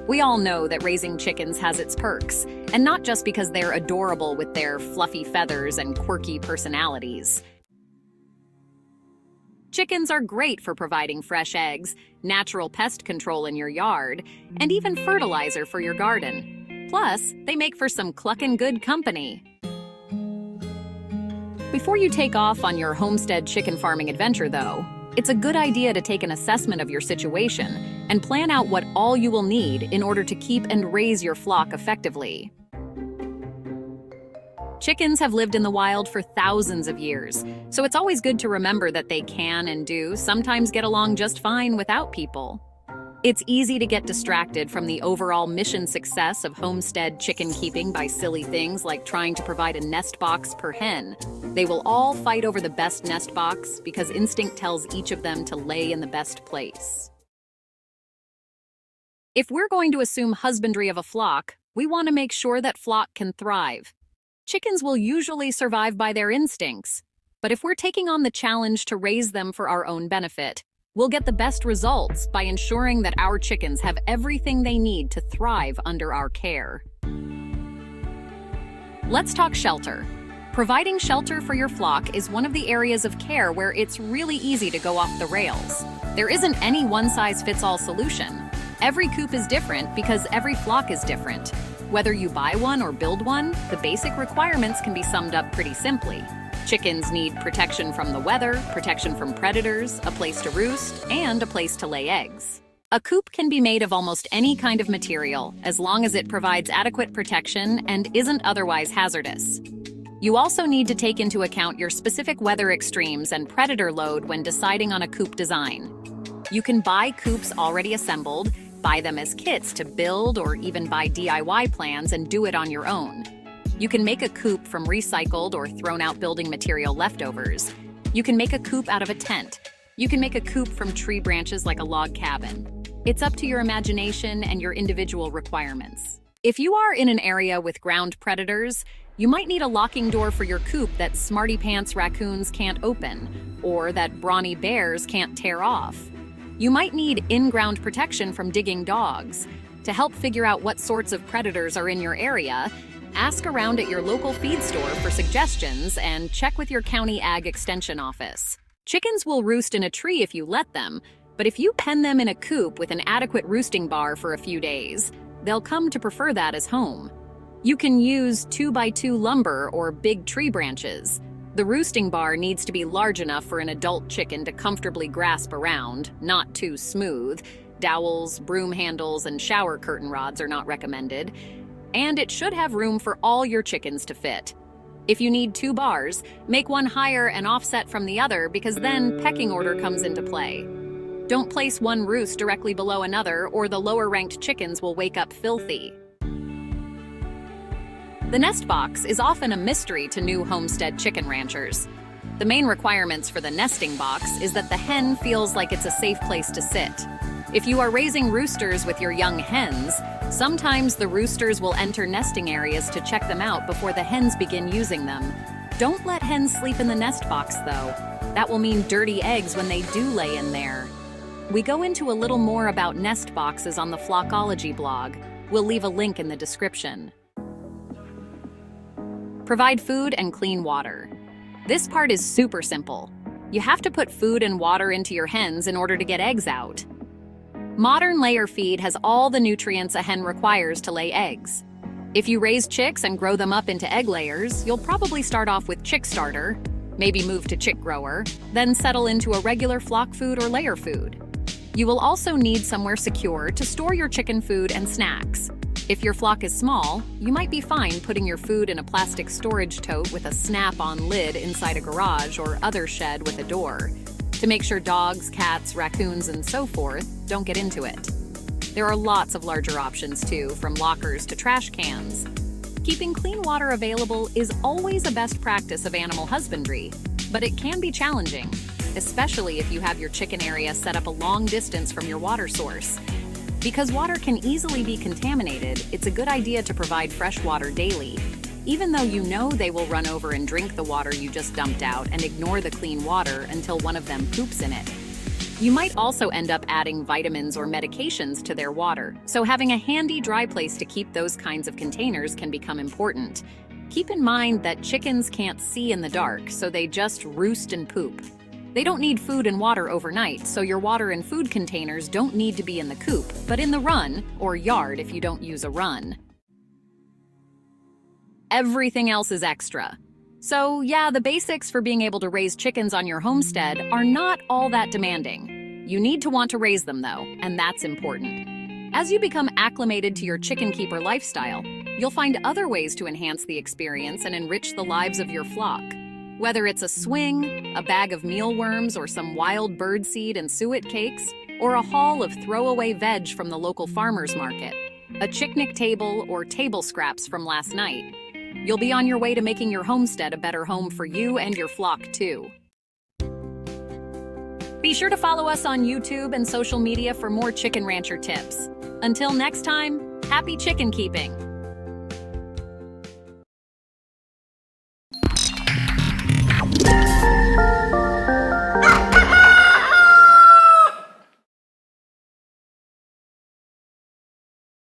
We all know that raising chickens has its perks, and not just because they're adorable with their fluffy feathers and quirky personalities. Chickens are great for providing fresh eggs, natural pest control in your yard, and even fertilizer for your garden. Plus, they make for some cluckin' good company. Before you take off on your homestead chicken farming adventure, though, it's a good idea to take an assessment of your situation and plan out what all you will need in order to keep and raise your flock effectively. Chickens have lived in the wild for thousands of years, so it's always good to remember that they can and do sometimes get along just fine without people. It's easy to get distracted from the overall mission success of homestead chicken keeping by silly things like trying to provide a nest box per hen. They will all fight over the best nest box because instinct tells each of them to lay in the best place. If we're going to assume husbandry of a flock, we want to make sure that flock can thrive. Chickens will usually survive by their instincts, but if we're taking on the challenge to raise them for our own benefit, we'll get the best results by ensuring that our chickens have everything they need to thrive under our care. Let's talk shelter. Providing shelter for your flock is one of the areas of care where it's really easy to go off the rails. There isn't any one-size-fits-all solution. Every coop is different because every flock is different. Whether you buy one or build one, the basic requirements can be summed up pretty simply. Chickens need protection from the weather, protection from predators, a place to roost, and a place to lay eggs. A coop can be made of almost any kind of material, as long as it provides adequate protection and isn't otherwise hazardous. You also need to take into account your specific weather extremes and predator load when deciding on a coop design. You can buy coops already assembled, buy them as kits to build, or even buy DIY plans and do it on your own. You can make a coop from recycled or thrown-out building material leftovers. You can make a coop out of a tent. You can make a coop from tree branches like a log cabin. It's up to your imagination and your individual requirements. If you are in an area with ground predators, you might need a locking door for your coop that smarty pants raccoons can't open, or that brawny bears can't tear off. You might need in-ground protection from digging dogs. To help figure out what sorts of predators are in your area, ask around at your local feed store for suggestions and check with your county ag extension office. Chickens will roost in a tree if you let them, but if you pen them in a coop with an adequate roosting bar for a few days, they'll come to prefer that as home. You can use 2x2 lumber or big tree branches. The roosting bar needs to be large enough for an adult chicken to comfortably grasp around, not too smooth. Dowels, broom handles, and shower curtain rods are not recommended. And it should have room for all your chickens to fit. If you need 2 bars, make one higher and offset from the other because then pecking order comes into play. Don't place one roost directly below another or the lower-ranked chickens will wake up filthy. The nest box is often a mystery to new homestead chicken ranchers. The main requirements for the nesting box is that the hen feels like it's a safe place to sit. If you are raising roosters with your young hens, sometimes the roosters will enter nesting areas to check them out before the hens begin using them. Don't let hens sleep in the nest box, though. That will mean dirty eggs when they do lay in there. We go into a little more about nest boxes on the Flockology blog. We'll leave a link in the description. Provide food and clean water. This part is super simple. You have to put food and water into your hens in order to get eggs out. Modern layer feed has all the nutrients a hen requires to lay eggs. If you raise chicks and grow them up into egg layers, you'll probably start off with chick starter, maybe move to chick grower, then settle into a regular flock food or layer food. You will also need somewhere secure to store your chicken food and snacks. If your flock is small, you might be fine putting your food in a plastic storage tote with a snap-on lid inside a garage or other shed with a door, to make sure dogs, cats, raccoons, and so forth don't get into it. There are lots of larger options too, from lockers to trash cans. Keeping clean water available is always a best practice of animal husbandry, but it can be challenging, especially if you have your chicken area set up a long distance from your water source. Because water can easily be contaminated, it's a good idea to provide fresh water daily, even though you know they will run over and drink the water you just dumped out and ignore the clean water until one of them poops in it. You might also end up adding vitamins or medications to their water, so having a handy dry place to keep those kinds of containers can become important. Keep in mind that chickens can't see in the dark, so they just roost and poop. They don't need food and water overnight, so your water and food containers don't need to be in the coop, but in the run, or yard if you don't use a run. Everything else is extra. So yeah, the basics for being able to raise chickens on your homestead are not all that demanding. You need to want to raise them though, and that's important. As you become acclimated to your chicken keeper lifestyle, you'll find other ways to enhance the experience and enrich the lives of your flock. Whether it's a swing, a bag of mealworms, or some wild bird seed and suet cakes, or a haul of throwaway veg from the local farmer's market, a picnic table, or table scraps from last night, you'll be on your way to making your homestead a better home for you and your flock too. Be sure to follow us on YouTube and social media for more chicken rancher tips. Until next time, happy chicken keeping!